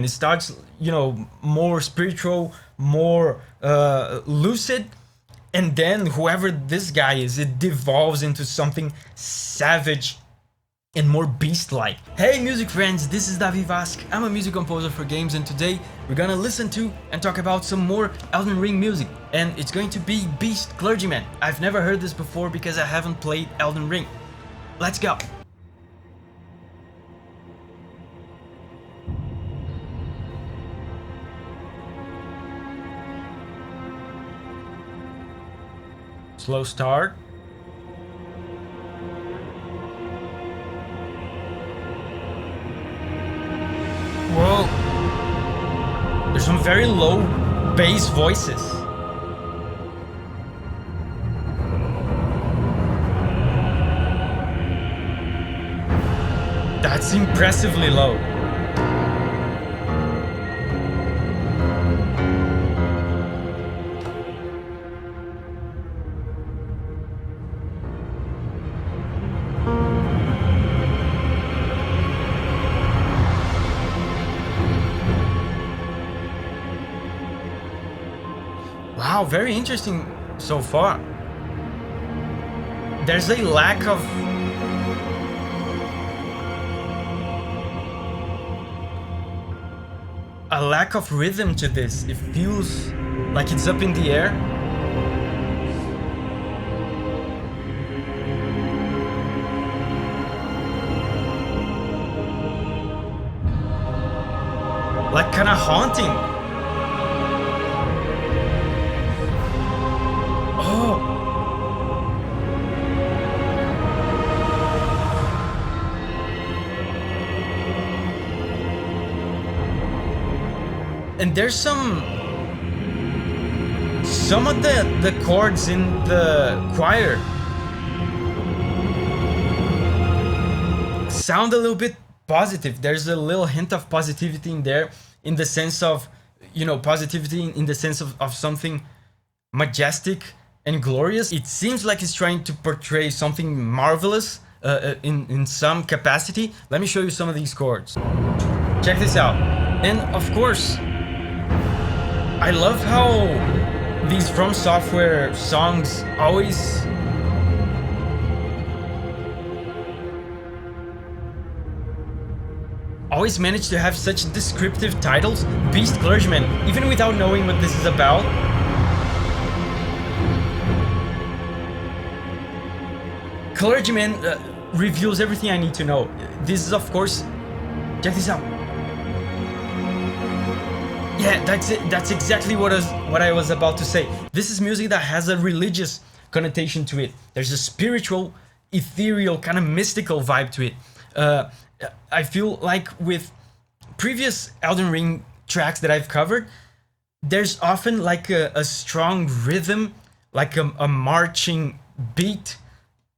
It starts, you know, more spiritual, more lucid, and then whoever this guy is, it devolves into something savage and more beast-like. Hey music friends, this is Davi Vasc. I'm a music composer for games, and today we're gonna listen to and talk about some more Elden Ring music, and it's going to be Beast Clergyman. I've never heard this before because I haven't played Elden Ring. Let's go! Slow start. Whoa! There's some very low bass voices. That's impressively low. Wow, very interesting so far. There's a lack of rhythm to this. It feels like it's up in the air. Like kind of haunting. And there's some of the chords in the choir sound a little bit positive. There's a little hint of positivity in there, in the sense of, you know, positivity in the sense of something majestic and glorious. It seems like it's trying to portray something marvelous in some capacity. Let me show you some of these chords. Check this out. And of course, I love how these From Software songs always manage to have such descriptive titles. Beast Clergyman, even without knowing what this is about. Clergyman reveals everything I need to know. This is, of course, check this out. Yeah, that's it. That's exactly what I was about to say. This is music that has a religious connotation to it. There's a spiritual, ethereal, kind of mystical vibe to it. I feel like with previous Elden Ring tracks that I've covered, there's often like a strong rhythm, like a marching beat,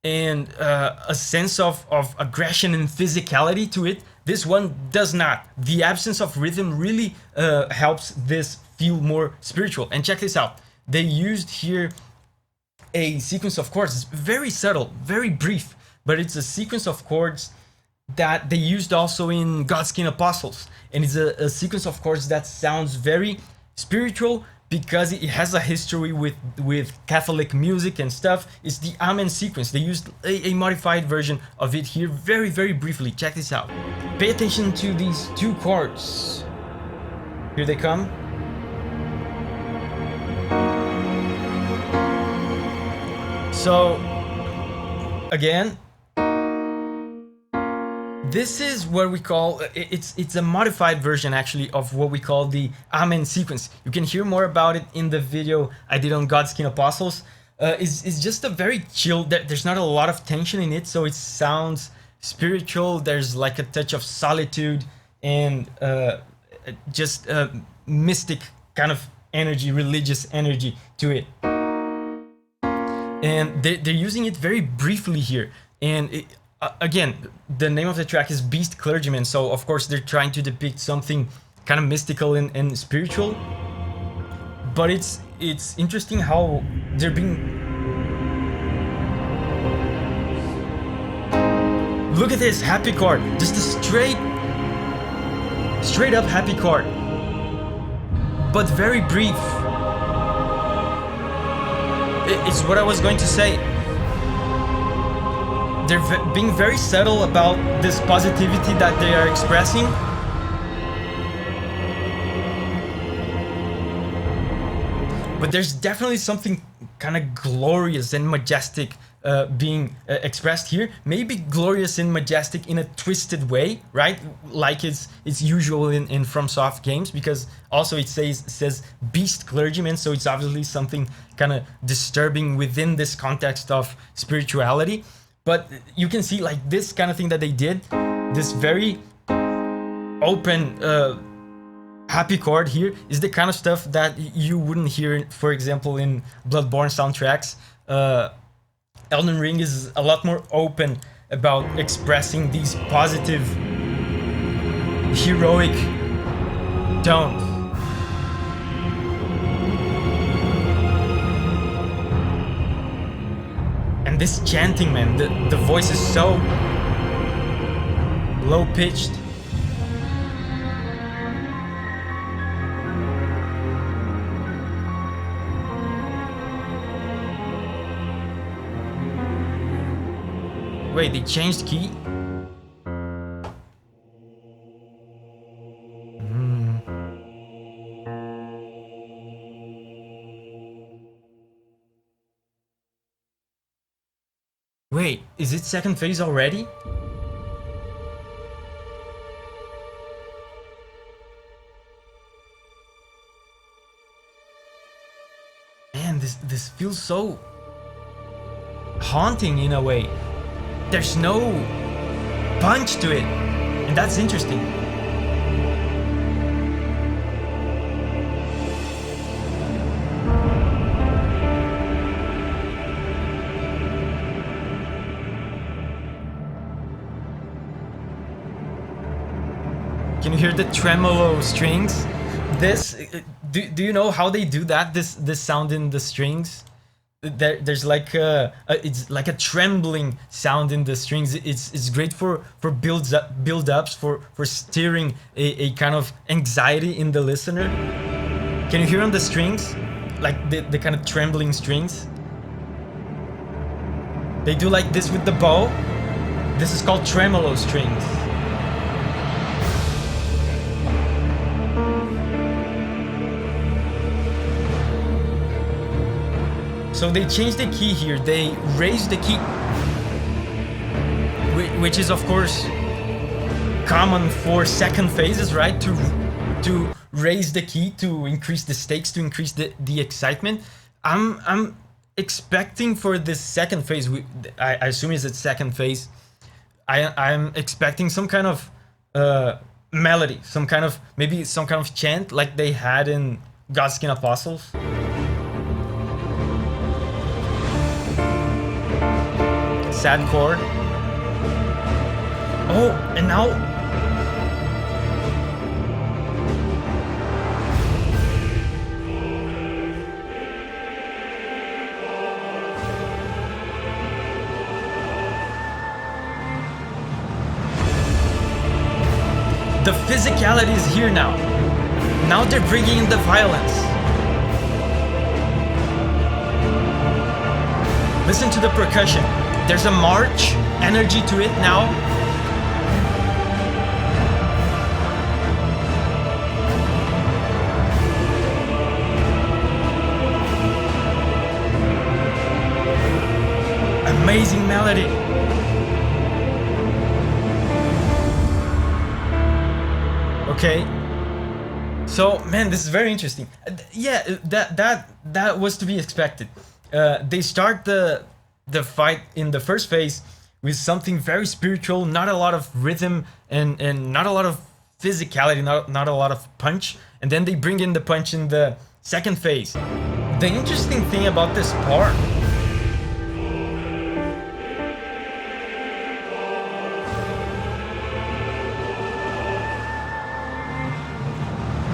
and a sense of aggression and physicality to it. This one does not. The absence of rhythm really helps this feel more spiritual. And check this out. They used here a sequence of chords. It's very subtle, very brief, but it's a sequence of chords that they used also in Godskin Apostles. And it's a sequence of chords that sounds very spiritual because it has a history with Catholic music and stuff. It's the Amen sequence. They used a modified version of it here very, very briefly. Check this out. Pay attention to these two chords. Here they come. So, again, this is what we call, it's a modified version actually of what we call the Amen sequence. You can hear more about it in the video I did on Godskin Apostles. It's just a very chill, there's not a lot of tension in it, so it sounds spiritual. There's like a touch of solitude and just mystic kind of energy, religious energy to it. And they're using it very briefly here. And again, the name of the track is Beast Clergyman, so of course they're trying to depict something kind of mystical and spiritual. But it's interesting how they're being... Look at this happy chord, just a straight straight up happy chord, but very brief. It's what I was going to say. They're being very subtle about this positivity that they are expressing. But there's definitely something kind of glorious and majestic being expressed here. Maybe glorious and majestic in a twisted way, right? Like it's usual in FromSoft games, because also it says Beast Clergyman, so it's obviously something kind of disturbing within this context of spirituality. But you can see like this kind of thing that they did, this very open happy chord here, is the kind of stuff that you wouldn't hear, for example, in Bloodborne soundtracks. Elden Ring is a lot more open about expressing these positive, heroic tones. And this chanting, man, the voice is so low-pitched. Wait, they changed key? Wait, is it second phase already? Man, this feels so haunting in a way. There's no punch to it, and that's interesting. Can you hear the tremolo strings? This, do you know how they do that? This sound in the strings? There's like it's like a trembling sound in the strings. It's great for build-ups, for stirring a kind of anxiety in the listener. Can you hear on the strings, like the kind of trembling strings? They do like this with the bow. This is called tremolo strings. So they changed the key here, they raised the key, which is of course common for second phases, right? To raise the key, to increase the stakes, to increase the excitement. I'm expecting for this second phase, I assume it's the second phase, I'm expecting some kind of melody, maybe some kind of chant like they had in Godskin Apostles. Sad chord. Oh, and now the physicality is here now. Now they're bringing in the violence. Listen to the percussion. There's a march energy to it now. Amazing melody. Okay. So, man, this is very interesting. Yeah, that was to be expected. They start the fight in the first phase with something very spiritual, not a lot of rhythm and not a lot of physicality, not a lot of punch, and then they bring in the punch in the second phase. The interesting thing about this part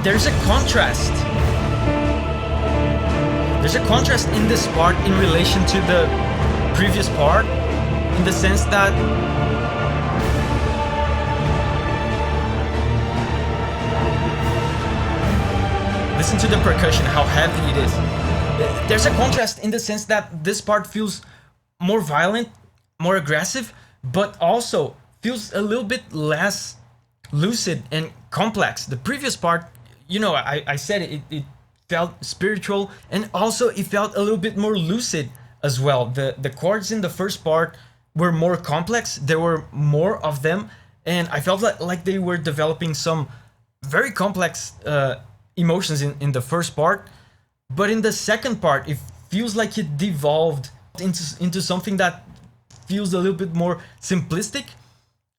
there's a contrast. There's a contrast in this part in relation to the previous part, in the sense that Listen to the percussion, how heavy it is. There's a contrast in the sense that this part feels more violent, more aggressive, but also feels a little bit less lucid and complex. The previous part, you know, I said it felt spiritual, and also it felt a little bit more lucid as well. The chords in the first part were more complex, there were more of them, and I felt like they were developing some very complex emotions in the first part. But in the second part, it feels like it devolved into something that feels a little bit more simplistic,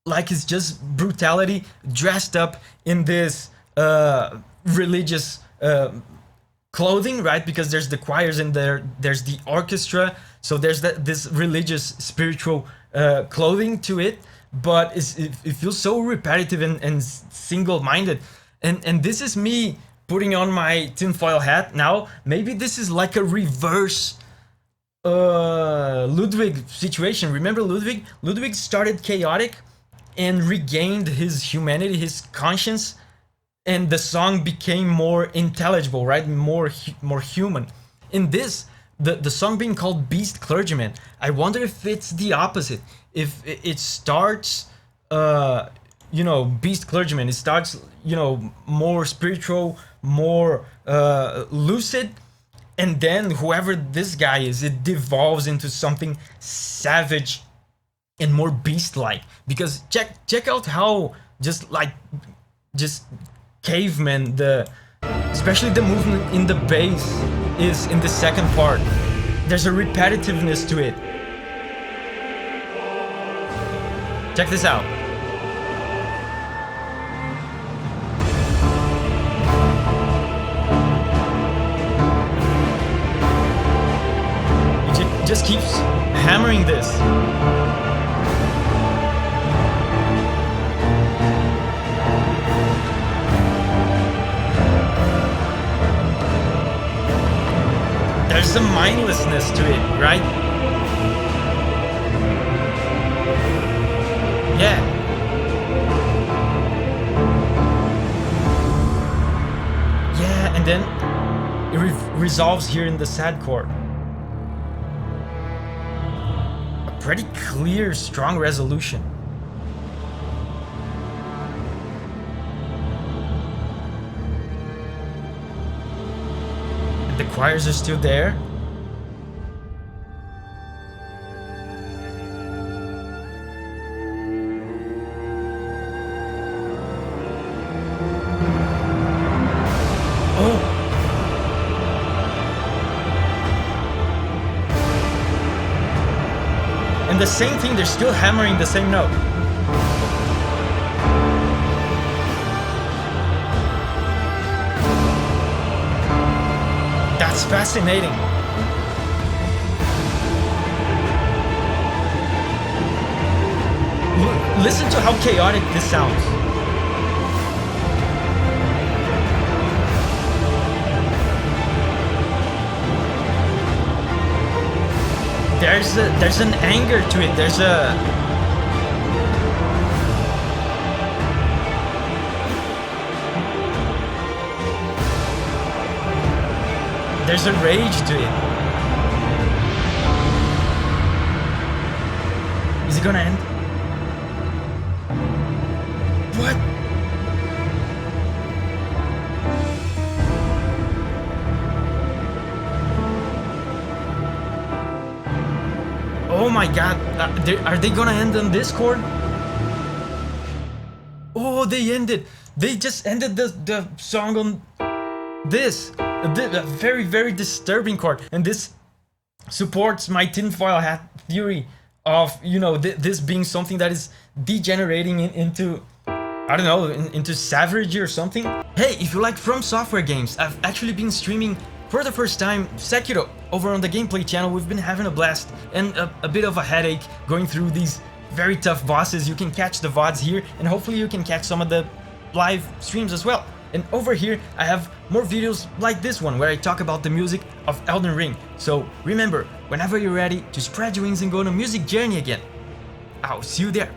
like it's just brutality dressed up in this religious clothing, right? Because there's the choirs and there's the orchestra, so there's this religious spiritual clothing to it, but it feels so repetitive and single-minded, and this is me putting on my tinfoil hat now. Maybe this is like a reverse Ludwig situation. Remember Ludwig? Ludwig started chaotic and regained his humanity, his conscience, and the song became more intelligible, right? More human. In this, the song being called Beast Clergyman, I wonder if it's the opposite. If it starts, you know, Beast Clergyman, it starts, you know, more spiritual, more lucid, and then whoever this guy is, it devolves into something savage and more beast-like. Because check out how just caveman, especially the movement in the bass is in the second part. There's a repetitiveness to it. Check this out. It just keeps hammering this. There's a mindlessness to it, right? Yeah. Yeah, and then it resolves here in the sad chord. A pretty clear, strong resolution. The choirs are still there. Oh! And the same thing, they're still hammering the same note. That's fascinating. Listen to how chaotic this sounds. There's an anger to it. There's a rage to it. Is it gonna end? What? Oh my god, are they gonna end on this chord? Oh, they ended. They just ended the song on this. A very, very disturbing chord. And this supports my tinfoil hat theory of, you know, this being something that is degenerating into, I don't know, into savagery or something. Hey, if you like From Software games, I've actually been streaming for the first time Sekiro over on the gameplay channel. We've been having a blast and a bit of a headache going through these very tough bosses. You can catch the VODs here, and hopefully you can catch some of the live streams as well. And over here I have more videos like this one where I talk about the music of Elden Ring. So remember, whenever you're ready to spread your wings and go on a music journey again, I'll see you there.